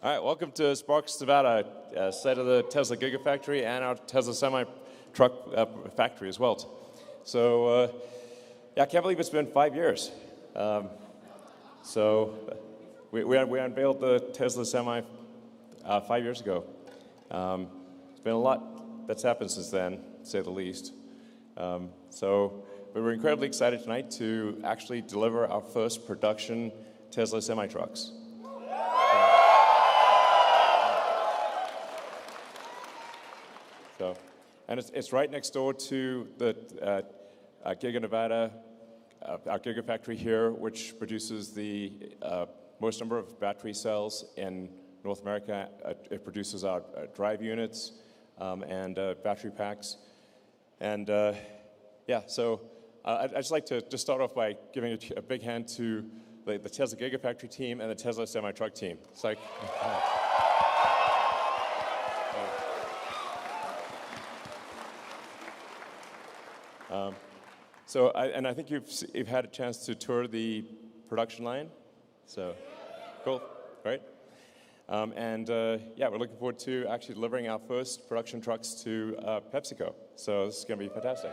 All right, welcome to Sparks, Nevada, site of the Tesla Gigafactory and our Tesla semi-truck factory as well. So, yeah, I can't believe it's been 5 years. So, we unveiled the Tesla Semi 5 years ago. It's been a lot that's happened since then, to say the least. So, we're incredibly excited tonight to actually deliver our first production Tesla semi-trucks. And it's right next door to the Giga Nevada, our Gigafactory here, which produces the most number of battery cells in North America. It produces our drive units and battery packs. And yeah, so I'd just like to just start off by giving a big hand to the Tesla Gigafactory team and the Tesla semi-truck team. It's like... I think you've had a chance to tour the production line, so cool, right? Yeah, we're looking forward to actually delivering our first production trucks to PepsiCo. So this is going to be fantastic.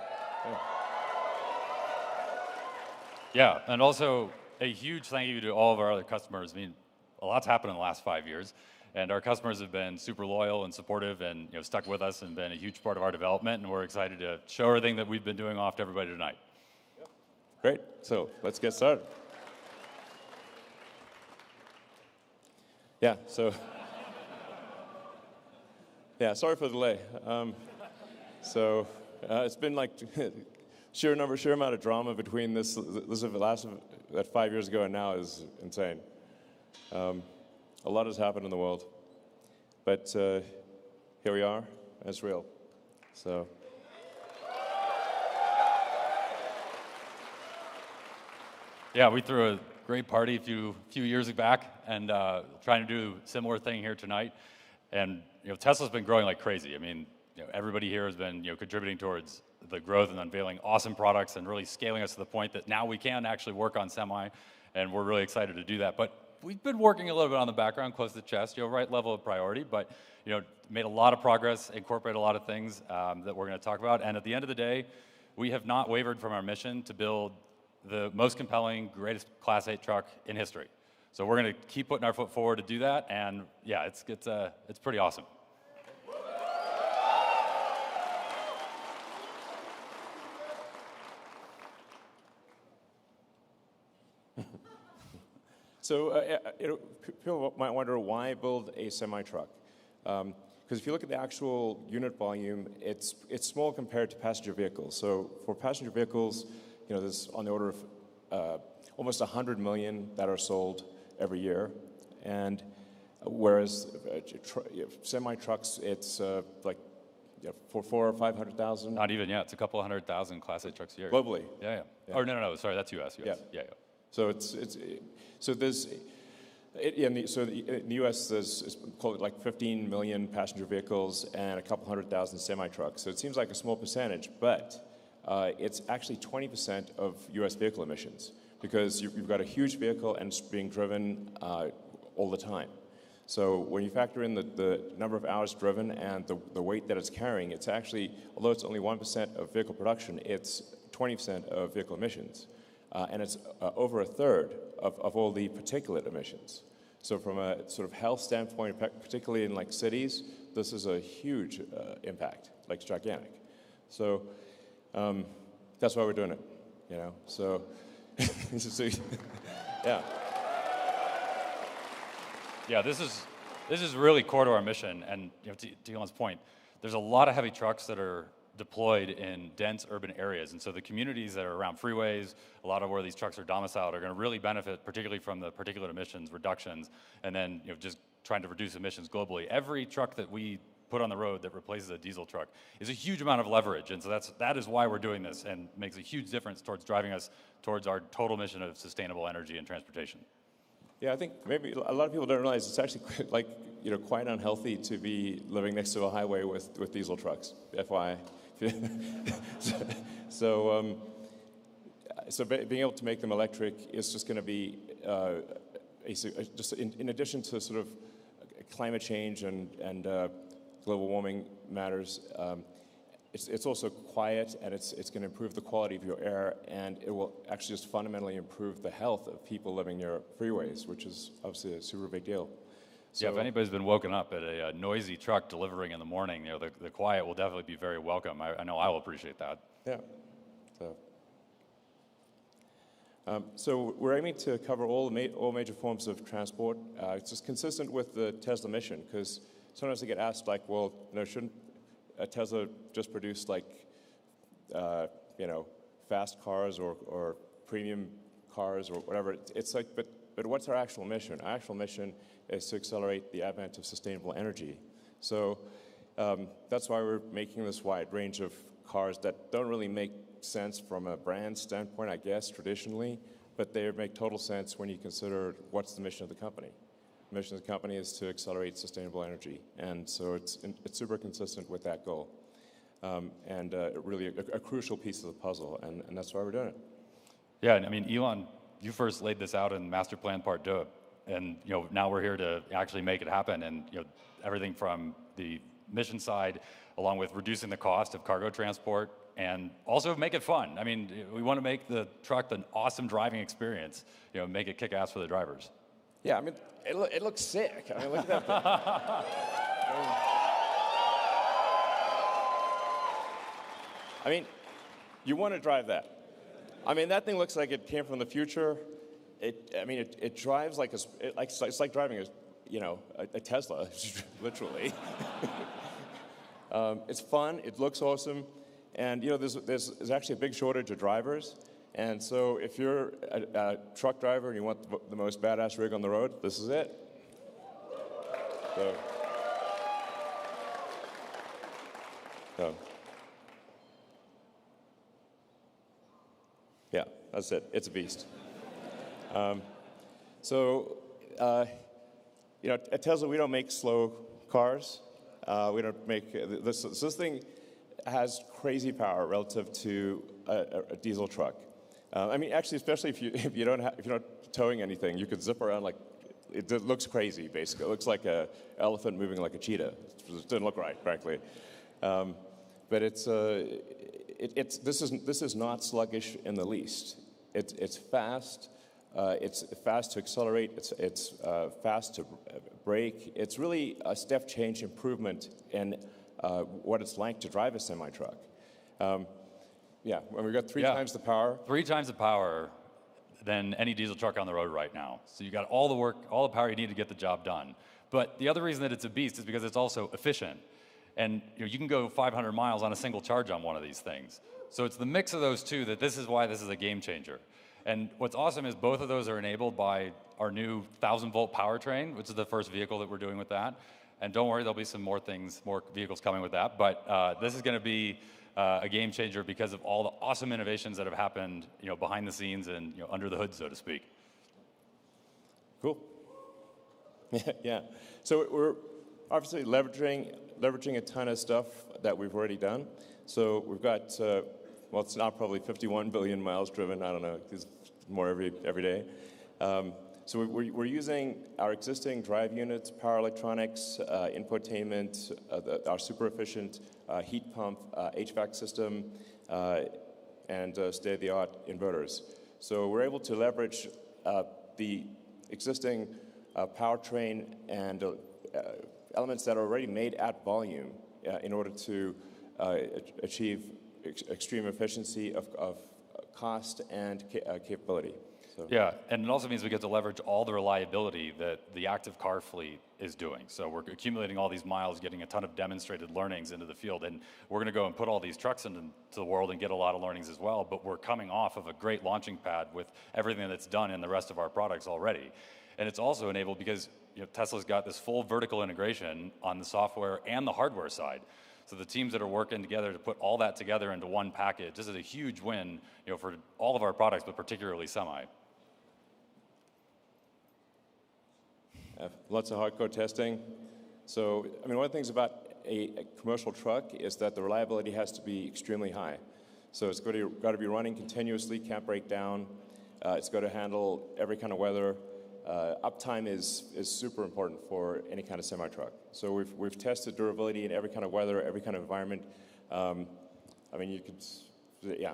Yeah, and also a huge thank you to all of our other customers. I mean, a lot's happened in the last 5 years. And our customers have been super loyal and supportive and stuck with us and been a huge part of our development. And we're excited to show everything that we've been doing off to everybody tonight. Yep. Great. So let's get started. Yeah, so... yeah, sorry for the delay. It's been like sheer amount of drama between this last 5 years ago and now is insane. A lot has happened in the world, but here we are, and it's real. So, yeah, we threw a great party a few years back, and trying to do a similar thing here tonight. And Tesla's been growing like crazy. I mean, everybody here has been contributing towards the growth and unveiling awesome products and really scaling us to the point that now we can actually work on semi, and we're really excited to do that. But we've been working a little bit on the background, close to the chest, right level of priority, but made a lot of progress, incorporated a lot of things that we're going to talk about. And at the end of the day, we have not wavered from our mission to build the most compelling, greatest Class 8 truck in history. So we're going to keep putting our foot forward to do that, and yeah, it's pretty awesome. So, people might wonder why build a semi-truck? Because if you look at the actual unit volume, it's small compared to passenger vehicles. So for passenger vehicles, there's on the order of almost 100 million that are sold every year, and whereas semi-trucks, it's like for 400,000 or 500,000. Not even, yeah. It's a couple 100,000 Class 8 trucks a year. Globally. Yeah. Oh no, sorry, that's US. Yeah. So in the U.S. there's like 15 million passenger vehicles and a couple 100,000 semi-trucks. So it seems like a small percentage, but it's actually 20% of U.S. vehicle emissions because you've got a huge vehicle and it's being driven all the time. So when you factor in the number of hours driven and the weight that it's carrying, it's actually, although it's only 1% of vehicle production, it's 20% of vehicle emissions. And it's over a third of all the particulate emissions. So from a sort of health standpoint, particularly in like cities, this is a huge impact, like it's gigantic. So that's why we're doing it, So, yeah. Yeah, this is really core to our mission. And to Elon's point, there's a lot of heavy trucks that are deployed in dense urban areas. And so the communities that are around freeways, a lot of where these trucks are domiciled, are going to really benefit, particularly from the particulate emissions reductions, and then just trying to reduce emissions globally. Every truck that we put on the road that replaces a diesel truck is a huge amount of leverage. And so that is why we're doing this, and makes a huge difference towards driving us towards our total mission of sustainable energy and transportation. Yeah, I think maybe a lot of people don't realize it's actually quite unhealthy to be living next to a highway with diesel trucks, FYI. So being able to make them electric is just going to be just in addition to sort of climate change and global warming matters. It's also quiet, and it's going to improve the quality of your air, and it will actually just fundamentally improve the health of people living near freeways, which is obviously a super big deal. So, yeah, if anybody's been woken up at a noisy truck delivering in the morning, the quiet will definitely be very welcome. I know I will appreciate that. Yeah. So we're aiming to cover all major forms of transport. It's just consistent with the Tesla mission, because sometimes I get asked, like, well, shouldn't Tesla just produce fast cars or premium cars or whatever? It's like, but what's our actual mission? Our actual mission is to accelerate the advent of sustainable energy. So that's why we're making this wide range of cars that don't really make sense from a brand standpoint, I guess, traditionally, but they make total sense when you consider what's the mission of the company. The mission of the company is to accelerate sustainable energy, and so it's super consistent with that goal, and really a crucial piece of the puzzle, and that's why we're doing it. Yeah, and I mean, Elon, you first laid this out in Master Plan Part 2, and now we're here to actually make it happen, and everything from the mission side, along with reducing the cost of cargo transport, and also make it fun. I mean, we want to make the truck an awesome driving experience, make it kick ass for the drivers. Yeah, I mean, it looks sick. I mean, look at that thing. I mean, you want to drive that. I mean, that thing looks like it came from the future. It drives like it's like driving a Tesla, literally. It's fun. It looks awesome, and there's actually a big shortage of drivers. And so if you're a truck driver and you want the most badass rig on the road, this is it. Yeah, that's it. It's a beast. At Tesla, we don't make slow cars. We don't make this. So this thing has crazy power relative to a diesel truck. Actually, especially if you're not towing anything, you could zip around like it looks crazy. Basically, it looks like an elephant moving like a cheetah. It doesn't look right, frankly. But this is not sluggish in the least. It's fast. It's fast to accelerate. It's fast to brake. It's really a step change improvement in what it's like to drive a semi truck. Yeah, when we've got three times the power. 3 times the power than any diesel truck on the road right now. So you got all the work, all the power you need to get the job done. But the other reason that it's a beast is because it's also efficient. And you can go 500 miles on a single charge on one of these things. So it's the mix of those two that this is why this is a game changer. And what's awesome is both of those are enabled by our new 1,000-volt powertrain, which is the first vehicle that we're doing with that. And don't worry, there'll be some more vehicles coming with that. But this is going to be a game changer because of all the awesome innovations that have happened, behind the scenes and under the hood, so to speak. Cool. Yeah. So we're obviously leveraging a ton of stuff that we've already done. So we've got it's now probably 51 billion miles driven. I don't know, there's more every day. So we're using our existing drive units, power electronics, infotainment, our super efficient heat pump, HVAC system, and state-of-the-art inverters. So we're able to leverage the existing powertrain and elements that are already made at volume in order to achieve extreme efficiency of cost and capability. So. Yeah, and it also means we get to leverage all the reliability that the active car fleet is doing. So we're accumulating all these miles, getting a ton of demonstrated learnings into the field, and we're going to go and put all these trucks into the world and get a lot of learnings as well, but we're coming off of a great launching pad with everything that's done in the rest of our products already. And it's also enabled because Tesla's got this full vertical integration on the software and the hardware side. So the teams that are working together to put all that together into one package, this is a huge win for all of our products, but particularly Semi. Lots of hardcore testing. So, one of the things about a commercial truck is that the reliability has to be extremely high. So it's got to be running continuously, can't break down. It's got to handle every kind of weather. uptime is super important for any kind of semi-truck. So we've tested durability in every kind of weather, every kind of environment. I mean, you could, yeah.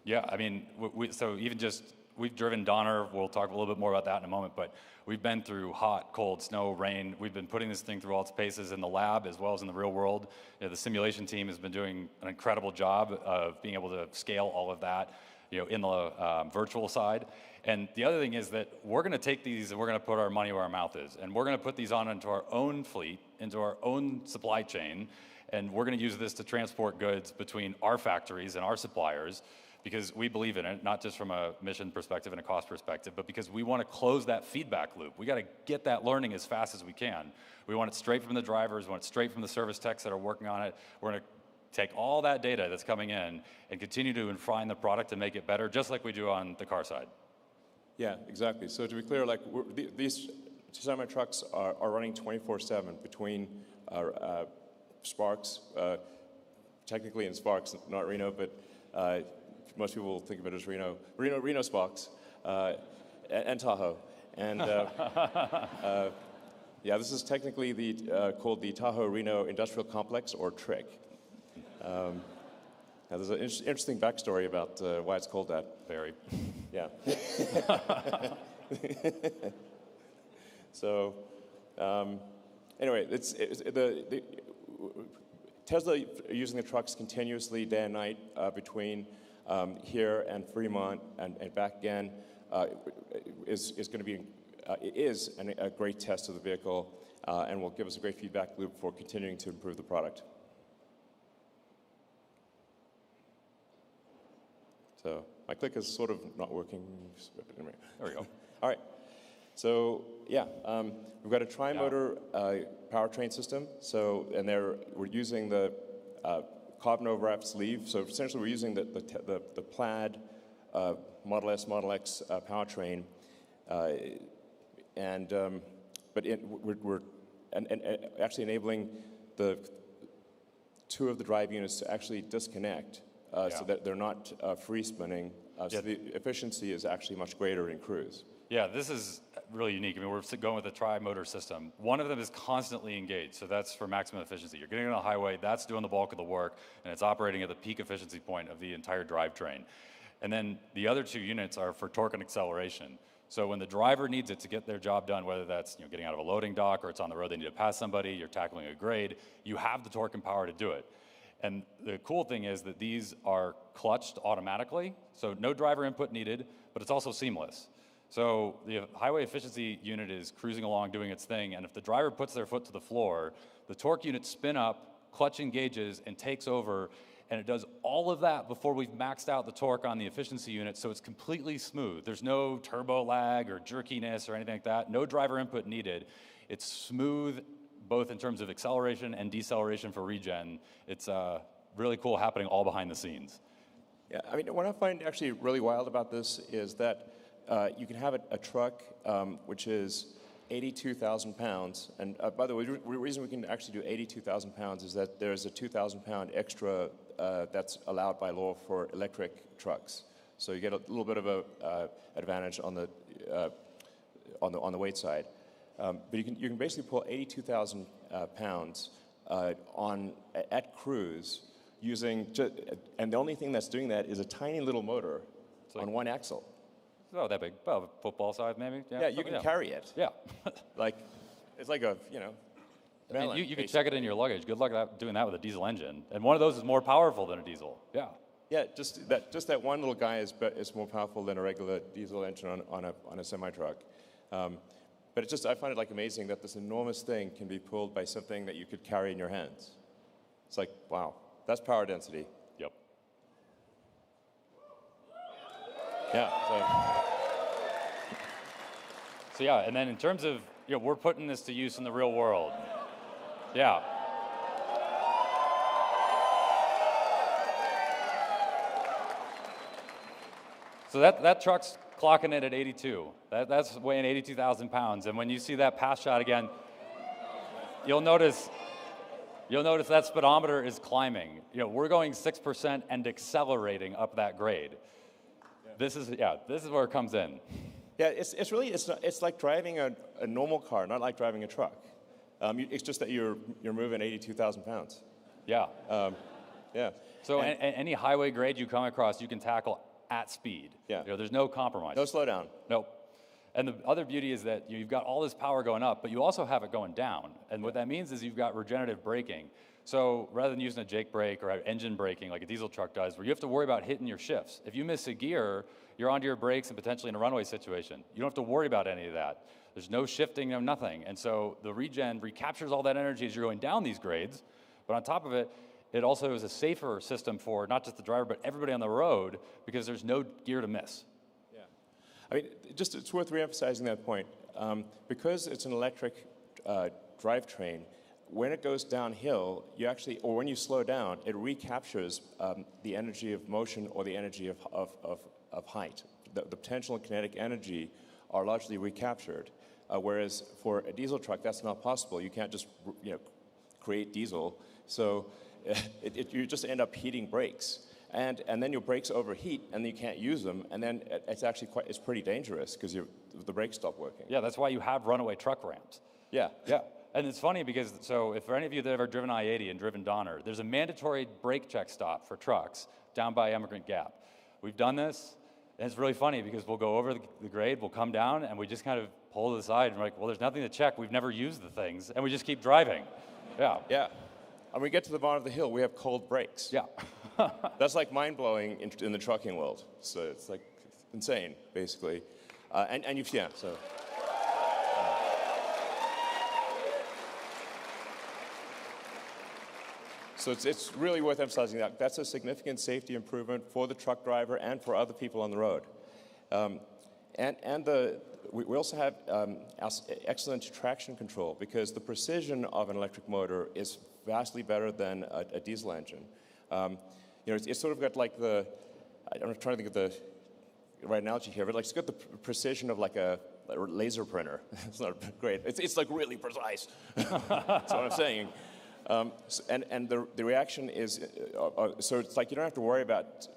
Yeah, I mean, so even just, we've driven Donner, we'll talk a little bit more about that in a moment, but we've been through hot, cold, snow, rain. We've been putting this thing through all its paces in the lab as well as in the real world. You know, the simulation team has been doing an incredible job of being able to scale all of that, you know, in the virtual side. And the other thing is that we're going to take these and we're going to put our money where our mouth is. And we're going to put these on into our own fleet, into our own supply chain, and we're going to use this to transport goods between our factories and our suppliers, because we believe in it, not just from a mission perspective and a cost perspective, but because we want to close that feedback loop. We got to get that learning as fast as we can. We want it straight from the drivers, we want it straight from the service techs that are working on it. We're going to take all that data that's coming in and continue to refine the product and make it better, just like we do on the car side. Yeah, exactly. So to be clear, like these semi-trucks are running 24/7 between Sparks, technically in Sparks, not Reno, but most people will think of it as Reno Sparks, and Tahoe. And yeah, this is technically called the Tahoe Reno Industrial Complex, or TRIC. Now there's an interesting backstory about why it's called that. Very. Yeah. So, anyway, Tesla using the trucks continuously day and night between here and Fremont and back again is going to be a great test of the vehicle and will give us a great feedback loop for continuing to improve the product. So my click is sort of not working. There we go. All right. So yeah, we've got a tri-motor powertrain system. So we're using the carbon overwrap sleeve. So essentially, we're using the plaid Model S, Model X powertrain, but we're actually enabling two of the drive units to actually disconnect. So that they're not free spinning, so the efficiency is actually much greater in cruise. Yeah, this is really unique. I mean, we're going with a tri-motor system. One of them is constantly engaged, so that's for maximum efficiency. You're getting on the highway, that's doing the bulk of the work, and it's operating at the peak efficiency point of the entire drivetrain. And then the other two units are for torque and acceleration. So when the driver needs it to get their job done, whether that's getting out of a loading dock or it's on the road, they need to pass somebody, you're tackling a grade, you have the torque and power to do it. And the cool thing is that these are clutched automatically, so no driver input needed, but it's also seamless. So the highway efficiency unit is cruising along doing its thing, and if the driver puts their foot to the floor, the torque unit spin up, clutch engages, and takes over, and it does all of that before we've maxed out the torque on the efficiency unit, so it's completely smooth. There's no turbo lag or jerkiness or anything like that, no driver input needed. It's smooth, both in terms of acceleration and deceleration for regen. It's really cool happening all behind the scenes. Yeah, I mean, what I find actually really wild about this is that you can have a truck which is 82,000 pounds. And by the way, the reason we can actually do 82,000 pounds is that there's a 2,000 pound extra that's allowed by law for electric trucks. So you get a little bit of a advantage on the weight side. But you can basically pull 82,000 pounds at cruise using, and the only thing that's doing that is a tiny little motor on one axle. Oh, that big? Well, football size maybe? Yeah, you can carry it. Yeah. Like, it's like a, I mean, you can check it in your luggage. Good luck doing that with a diesel engine. And one of those is more powerful than a diesel. Yeah. Yeah, just that one little guy is more powerful than a regular diesel engine on a semi-truck. But I find it like amazing that this enormous thing can be pulled by something that you could carry in your hands. It's like, wow, that's power density. Yep. Yeah. So yeah, and then in terms of, we're putting this to use in the real world. Yeah. So that truck's clocking it at 82. That's weighing 82,000 pounds. And when you see that pass shot again, you'll notice that speedometer is climbing. We're going 6% and accelerating up that grade. Yeah. This is where it comes in. Yeah, it's really it's like driving a normal car, not like driving a truck. It's just that you're moving 82,000 pounds. Yeah. Yeah. So any highway grade you come across, you can tackle at speed. Yeah. There's no compromise. No slowdown. Nope. And the other beauty is that you've got all this power going up, but you also have it going down. And what that means is you've got regenerative braking. So rather than using a Jake brake or engine braking like a diesel truck does, where you have to worry about hitting your shifts. If you miss a gear, you're onto your brakes and potentially in a runaway situation. You don't have to worry about any of that. There's no shifting, no nothing. And so the regen recaptures all that energy as you're going down these grades. But on top of it, it also is a safer system for not just the driver, but everybody on the road, because there's no gear to miss. Yeah. I mean, just it's worth reemphasizing that point. Because it's an electric drivetrain, when it goes downhill, you actually, or when you slow down, it recaptures the energy of motion or the energy of height. The potential and kinetic energy are largely recaptured, whereas for a diesel truck, that's not possible. You can't just create diesel, so you just end up heating brakes, and then your brakes overheat, and you can't use them, and then it's pretty dangerous because the brakes stop working. Yeah, that's why you have runaway truck ramps. Yeah. Yeah. And it's funny because, so if for any of you that have ever driven I-80 and driven Donner, there's a mandatory brake check stop for trucks down by Emigrant Gap. We've done this, and it's really funny because we'll go over the grade, we'll come down, and we just kind of pull to the side, and we're like, well, there's nothing to check. We've never used the things, and we just keep driving. Yeah. Yeah. And we get to the bottom of the hill, we have cold brakes. Yeah. That's like mind-blowing in the trucking world. So it's like insane, basically. So it's really worth emphasizing that. That's a significant safety improvement for the truck driver and for other people on the road. We also have excellent traction control because the precision of an electric motor is vastly better than a diesel engine. It's sort of got like I'm trying to think of the right analogy here, but like it's got the precision of like a laser printer. It's not great. It's like really precise. That's what I'm saying. And the reaction is, so it's like you don't have to worry about,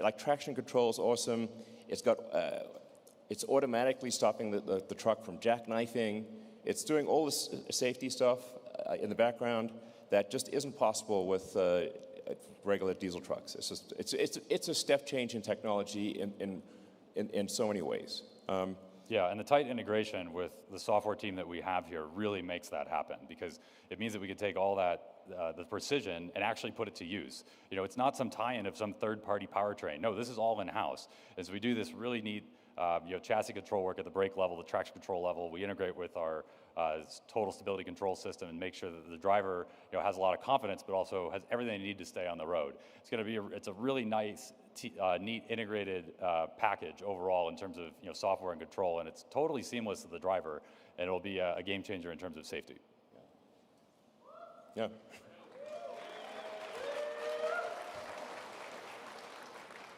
like traction control is awesome. It's automatically stopping the truck from jackknifing. It's doing all this safety stuff in the background that just isn't possible with regular diesel trucks. It's a step change in technology in so many ways. Yeah, and the tight integration with the software team that we have here really makes that happen because it means that we can take all that, the precision, and actually put it to use. It's not some tie-in of some third-party powertrain. No, this is all in-house. And so we do this really neat chassis control work at the brake level, the traction control level. We integrate with our total stability control system and make sure that the driver has a lot of confidence, but also has everything they need to stay on the road. It's a really nice, neat integrated package overall in terms of software and control, and it's totally seamless to the driver, and it'll be a game changer in terms of safety. Yeah.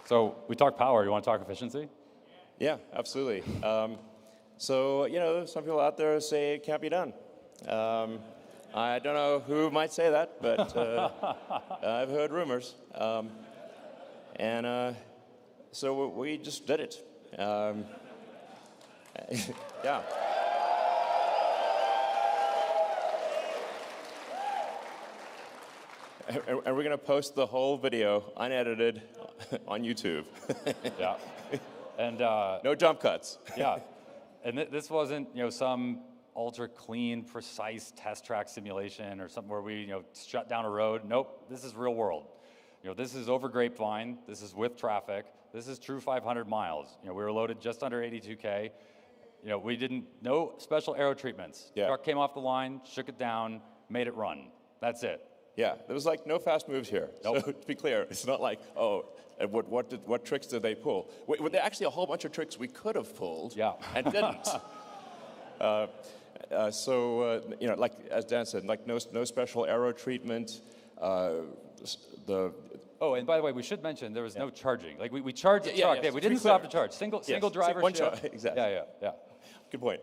So we talk power. You want to talk efficiency? Yeah, absolutely. So, some people out there say it can't be done. I don't know who might say that, but I've heard rumors. So we just did it. Yeah. And we're going to post the whole video, unedited, on YouTube. Yeah. And no jump cuts. Yeah. And this wasn't, some ultra clean, precise test track simulation or something where we, shut down a road. Nope, this is real world. This is over Grapevine. This is with traffic. This is true 500 miles. We were loaded just under 82K. No special aero treatments. Yeah. Truck came off the line, shook it down, made it run. That's it. Yeah, there was like no fast moves here. Nope. So to be clear, it's not like, what tricks did they pull? There are actually a whole bunch of tricks we could have pulled and didn't. Like as Dan said, like no special aero treatment. Oh, and by the way, we should mention there was no charging. Like we charged the truck. Yeah, we didn't stop to charge. Single driver. One charge. Exactly. Yeah. Good point.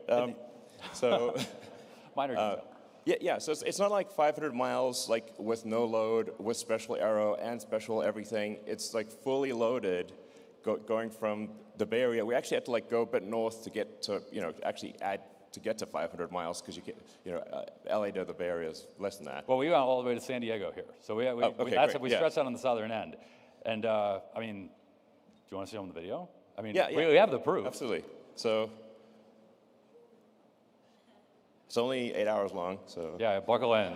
Minor detail. Yeah, so it's not like 500 miles like with no load, with special aero and special everything. It's like fully loaded, going from the Bay Area, we actually had to like go a bit north to get to, actually to get to 500 miles because LA to the Bay Area is less than that. Well, we went all the way to San Diego here. So we stretched out on the southern end. And I mean, do you want to see on the video? I mean, we have the proof. Absolutely. So it's only 8 hours long, so. Yeah, buckle in.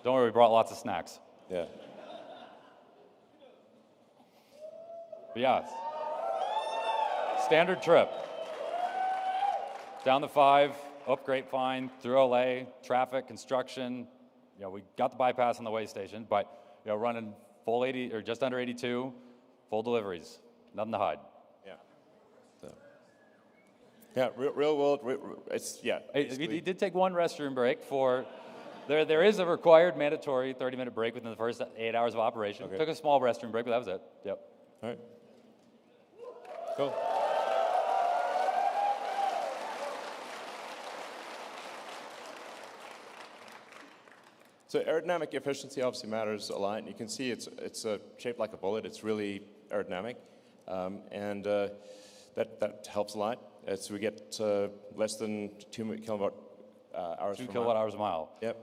Don't worry, we brought lots of snacks. Yeah. But yeah, standard trip. Down the 5, up Grapevine, through LA, traffic, construction. We got the bypass on the way station, but running full 80 or just under 82, full deliveries, nothing to hide. Yeah. So. Yeah, real world. It's We did take one restroom break for. There is a required mandatory 30-minute break within the first 8 hours of operation. Okay. Took a small restroom break, but that was it. Yep. All right. Cool. So aerodynamic efficiency obviously matters a lot. And you can see it's shaped like a bullet. It's really aerodynamic, and that helps a lot. As we get less than 2 kilowatt hours. 2 kilowatt hours a mile. Yep.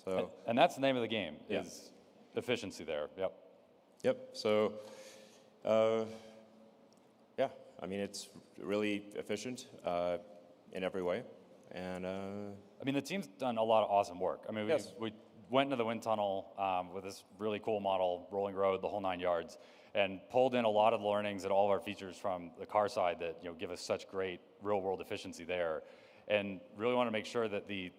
So. And that's the name of the game. Is efficiency there? Yep. Yep. So. Yeah. I mean, it's really efficient in every way, and. I mean, the team's done a lot of awesome work. I mean, we went into the wind tunnel with this really cool model, rolling road, the whole 9 yards, and pulled in a lot of learnings and all of our features from the car side that give us such great real-world efficiency there, and really want to make sure that the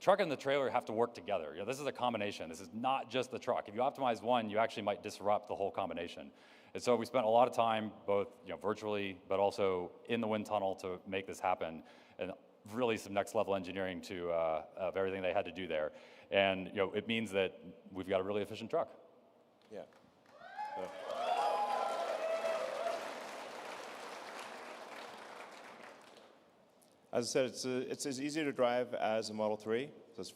truck and the trailer have to work together. This is a combination. This is not just the truck. If you optimize one, you actually might disrupt the whole combination. And so we spent a lot of time, both virtually, but also in the wind tunnel to make this happen, and really some next level engineering to of everything they had to do there. And it means that we've got a really efficient truck. Yeah. As I said, it's as easy to drive as a Model 3. So it's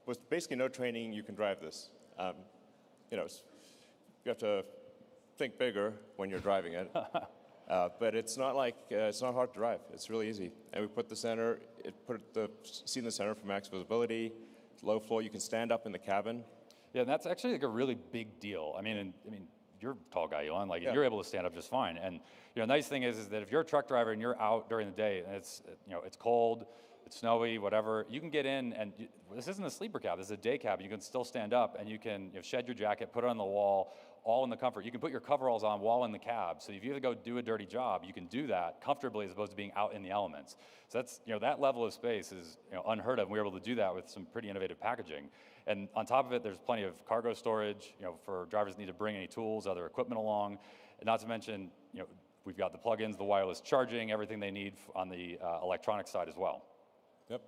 with basically no training, you can drive this. You have to think bigger when you're driving it. But it's not it's not hard to drive. It's really easy. And we put the seat in the center for max visibility. Low floor, you can stand up in the cabin. Yeah, and that's actually like a really big deal. I mean, you're a tall guy, Elon. You're able to stand up just fine. And the nice thing is that if you're a truck driver and you're out during the day and it's cold, it's snowy, whatever, you can get in and this isn't a sleeper cab. This is a day cab. You can still stand up and you can shed your jacket, put it on the wall, all in the comfort. You can put your coveralls on while in the cab. So if you have to go do a dirty job, you can do that comfortably as opposed to being out in the elements. So that's, that level of space is unheard of. And we were able to do that with some pretty innovative packaging. And on top of it, there's plenty of cargo storage, for drivers that need to bring any tools, other equipment along. And not to mention, we've got the plugins, the wireless charging, everything they need on the electronic side as well. Yep.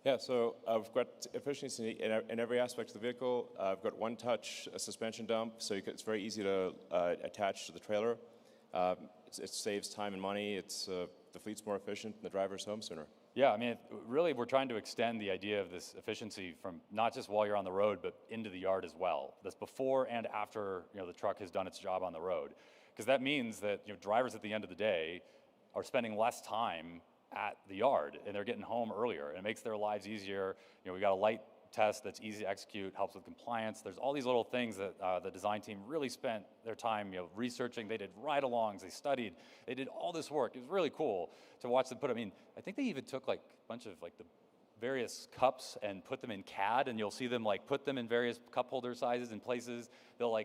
Yeah, so we've got efficiency in every aspect of the vehicle. I've got one-touch suspension dump, so it's very easy to attach to the trailer. It saves time and money. The fleet's more efficient, and the driver's home sooner. Yeah, I mean, really, we're trying to extend the idea of this efficiency from not just while you're on the road, but into the yard as well. That's before and after the truck has done its job on the road, because that means that drivers at the end of the day are spending less time at the yard and they're getting home earlier, and it makes their lives easier. We got a light test that's easy to execute, helps with compliance. There's all these little things that the design team really spent their time researching. They did ride-alongs, they studied, they did all this work. It was really cool to watch them put. I think they even took a bunch of the various cups and put them in CAD, and you'll see them put them in various cup holder sizes and places. They'll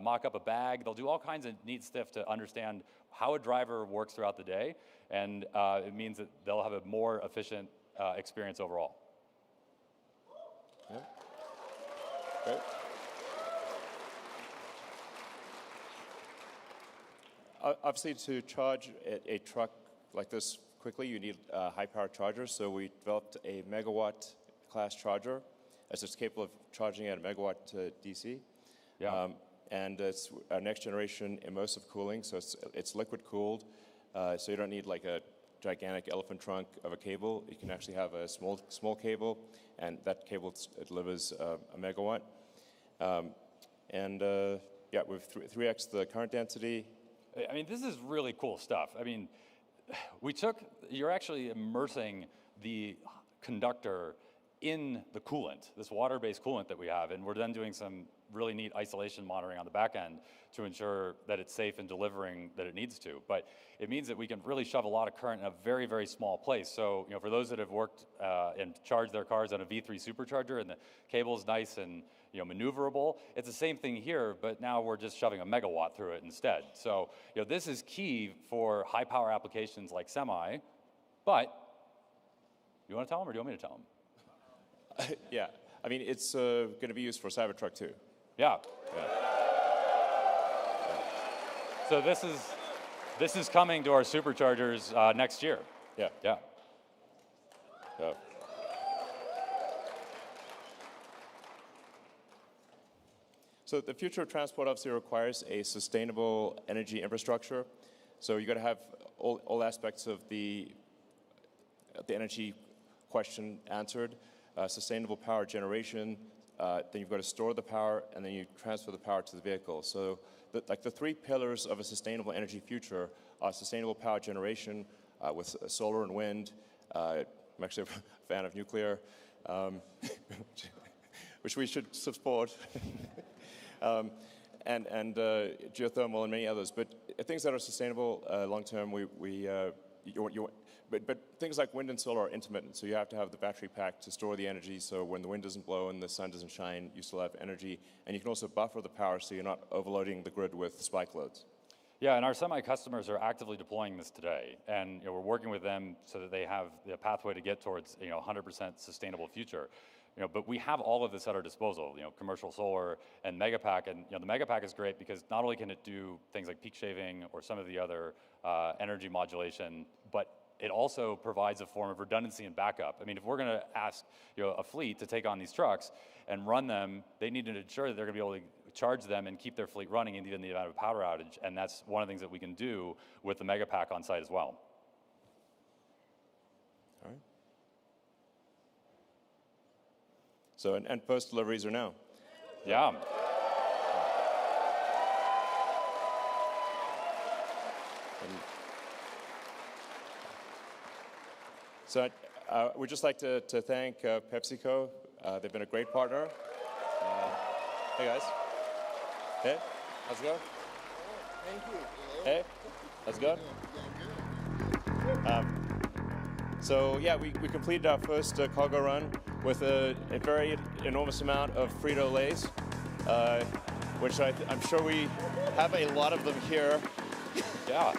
mock up a bag. They'll do all kinds of neat stuff to understand how a driver works throughout the day, and it means that they'll have a more efficient experience overall. Yeah. Great. Obviously, to charge a truck like this quickly, you need a high-power charger. So we developed a megawatt class charger, as it's capable of charging at a megawatt to DC. Yeah. And it's our next generation immersive cooling, so it's liquid cooled, so you don't need a gigantic elephant trunk of a cable. You can actually have a small cable, and that cable delivers a megawatt. Yeah, with 3x the current density. I mean, this is really cool stuff. I mean, you're actually immersing the conductor in the coolant, this water-based coolant that we have, and we're then doing some really neat isolation monitoring on the back end to ensure that it's safe and delivering that it needs to. But it means that we can really shove a lot of current in a very, very small place. So, for those that have worked and charged their cars on a V3 supercharger and the cable's nice and maneuverable, it's the same thing here, but now we're just shoving a megawatt through it instead. So, this is key for high power applications like semi, but you want to tell them or do you want me to tell them? Yeah, I mean, it's going to be used for Cybertruck too. Yeah. So this is coming to our superchargers next year. Yeah. Yeah. So the future of transport obviously requires a sustainable energy infrastructure. So you've got to have all aspects of the energy question answered. Sustainable power generation, then you've got to store the power, and then you transfer the power to the vehicle. So the three pillars of a sustainable energy future are sustainable power generation with solar and wind. I'm actually a fan of nuclear, which we should support, and geothermal and many others. But things that are sustainable long-term, But things like wind and solar are intermittent, so you have to have the battery pack to store the energy, so when the wind doesn't blow and the sun doesn't shine, you still have energy. And you can also buffer the power so you're not overloading the grid with spike loads. Yeah, and our semi-customers are actively deploying this today, and we're working with them so that they have the pathway to get towards 100% sustainable future. But we have all of this at our disposal, commercial solar and Megapack, and the Megapack is great because not only can it do things like peak shaving or some of the other energy modulation, but it also provides a form of redundancy and backup. I mean, if we're going to ask a fleet to take on these trucks and run them, they need to ensure that they're going to be able to charge them and keep their fleet running in the event of a power outage, and that's one of the things that we can do with the Megapack on site as well. All right. So, and post deliveries are now. Yeah. So we'd just like to thank PepsiCo. They've been a great partner. Hey, guys. Hey, how's it going? Thank you. Hey, how's it going? So yeah, we completed our first cargo run with a very enormous amount of Frito-Lays, which I'm sure we have a lot of them here. Yeah.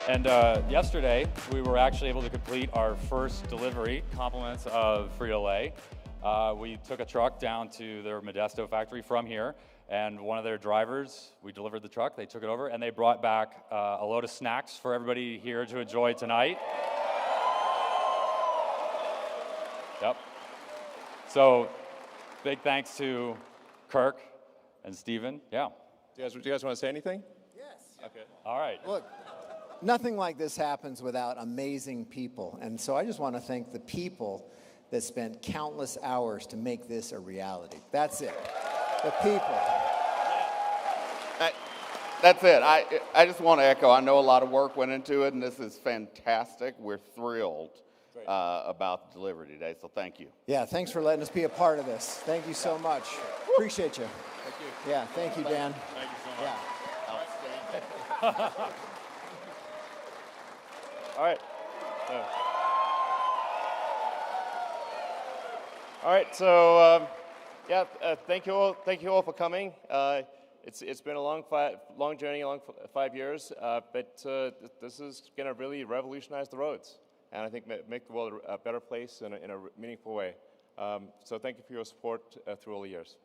And yesterday, we were actually able to complete our first delivery, compliments of Frito-Lay. We took a truck down to their Modesto factory from here, and one of their drivers, we delivered the truck, they took it over, and they brought back a load of snacks for everybody here to enjoy tonight. Yep. So, big thanks to Kirk and Steven. Yeah. Do you guys want to say anything? Yes. Okay. All right. Look, nothing like this happens without amazing people. And so I just want to thank the people that spent countless hours to make this a reality. That's it. The people. That's it. I just want to echo, I know a lot of work went into it, and this is fantastic. We're thrilled about the delivery today, so thank you. Yeah, thanks for letting us be a part of this. Thank you so much. Appreciate you. Thank you. Yeah, thank you, Dan. Thank you so much. Yeah. Outstanding. All right. All right. So, thank you all. Thank you all for coming. It's been a long journey, a long 5 years, but this is going to really revolutionize the roads, and I think make the world a better place in a meaningful way. So, thank you for your support through all the years.